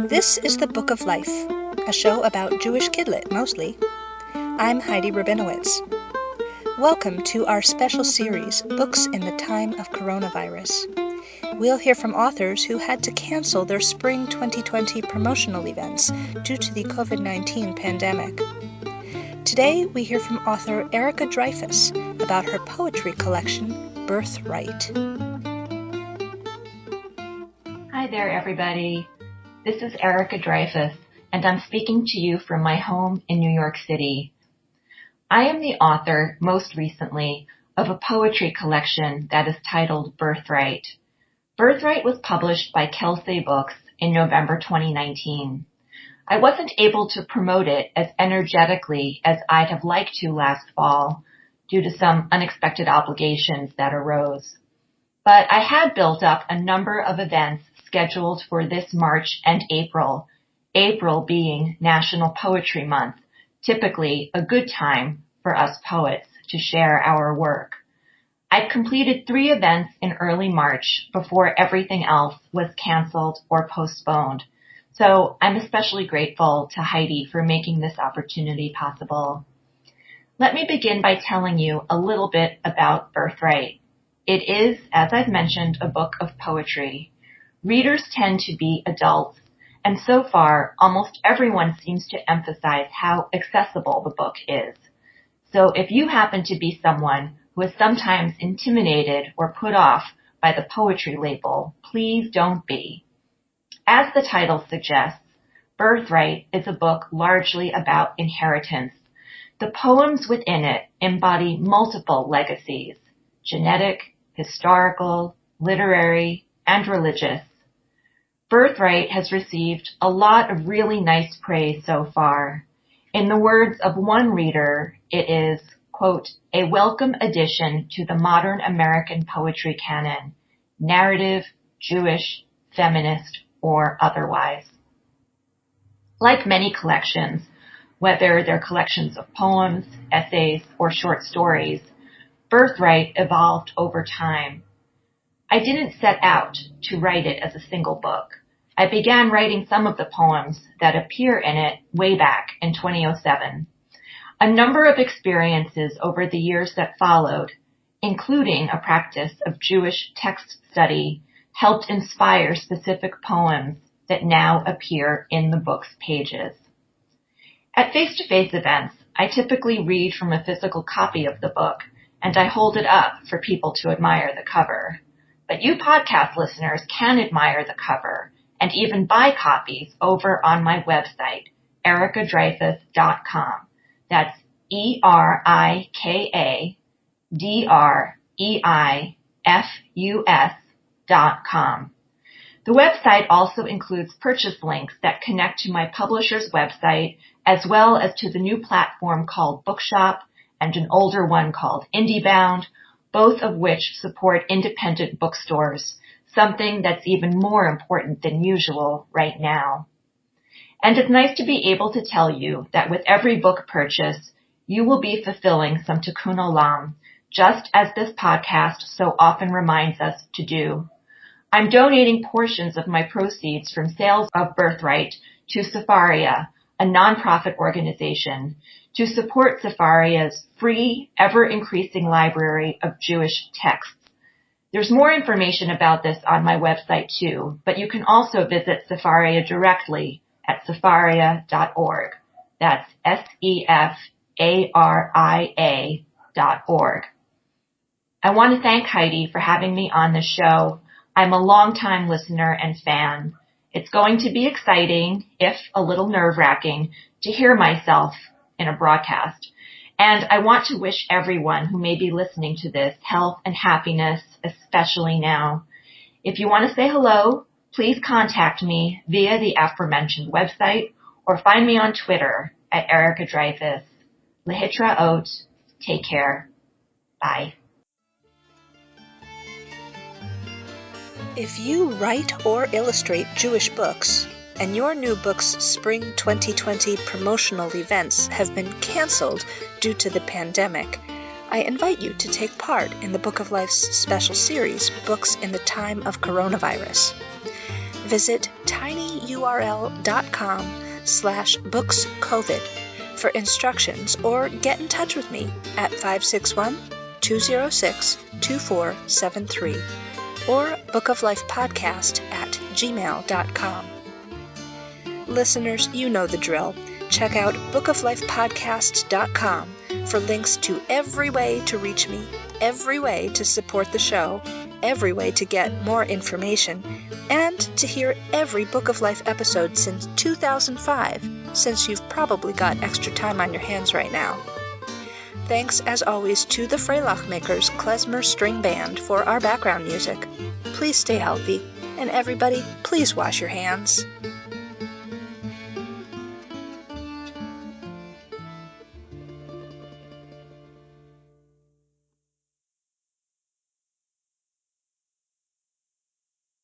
This is the Book of Life, a show about Jewish kidlit, mostly. I'm Heidi Rabinowitz. Welcome to our special series, Books in the Time of Coronavirus. We'll hear from authors who had to cancel their spring 2020 promotional events due to the COVID-19 pandemic. Today, we hear from author Erica Dreyfuss about her poetry collection, Birthright. Hi there, everybody. This is Erica Dreyfuss, and I'm speaking to you from my home in New York City. I am the author, most recently, of a poetry collection that is titled Birthright. Birthright was published by Kelsey Books in November 2019. I wasn't able to promote it as energetically as I'd have liked to last fall due to some unexpected obligations that arose. But I had built up a number of events scheduled for this March and April being National Poetry Month, typically a good time for us poets to share our work. I'd completed 3 events in early March before everything else was canceled or postponed. So I'm especially grateful to Heidi for making this opportunity possible. Let me begin by telling you a little bit about Birthright. It is, as I've mentioned, a book of poetry. Readers tend to be adults, and so far, almost everyone seems to emphasize how accessible the book is. So if you happen to be someone who is sometimes intimidated or put off by the poetry label, please don't be. As the title suggests, Birthright is a book largely about inheritance. The poems within it embody multiple legacies: genetic, historical, literary, and religious. Birthright has received a lot of really nice praise so far. In the words of one reader, it is, quote, a welcome addition to the modern American poetry canon, narrative, Jewish, feminist, or otherwise. Like many collections, whether they're collections of poems, essays, or short stories, Birthright evolved over time. I didn't set out to write it as a single book. I began writing some of the poems that appear in it way back in 2007. A number of experiences over the years that followed, including a practice of Jewish text study, helped inspire specific poems that now appear in the book's pages. At face-to-face events, I typically read from a physical copy of the book, and I hold it up for people to admire the cover. But you podcast listeners can admire the cover and even buy copies over on my website, ericadreyfuss.com. That's ERIKADREIFUS.com. The website also includes purchase links that connect to my publisher's website, as well as to the new platform called Bookshop and an older one called IndieBound, both of which support independent bookstores, something that's even more important than usual right now. And it's nice to be able to tell you that with every book purchase, you will be fulfilling some tikkun olam, just as this podcast so often reminds us to do. I'm donating portions of my proceeds from sales of Birthright to Sefaria, a nonprofit organization, to support Sefaria's free, ever-increasing library of Jewish texts. There's more information about this on my website too, but you can also visit Sefaria directly at sefaria.org. That's SEFARIA.org. I want to thank Heidi for having me on the show. I'm a longtime listener and fan. It's going to be exciting, if a little nerve-wracking, to hear myself in a broadcast. And I want to wish everyone who may be listening to this health and happiness, especially now. If you want to say hello, please contact me via the aforementioned website or find me on Twitter at Erica Dreyfuss. Lehitraot. Take care. Bye. If you write or illustrate Jewish books, and your new book's Spring 2020 promotional events have been canceled due to the pandemic, I invite you to take part in the Book of Life's special series, Books in the Time of Coronavirus. visit tinyurl.com/bookscovid for instructions or get in touch with me at 561-206-2473 or bookoflifepodcast@gmail.com. Listeners, you know the drill. Check out bookoflifepodcast.com for links to every way to reach me, every way to support the show, every way to get more information, and to hear every Book of Life episode since 2005, since you've probably got extra time on your hands right now. Thanks, as always, to the Freilachmakers Klezmer String Band for our background music. Please stay healthy, and everybody, please wash your hands.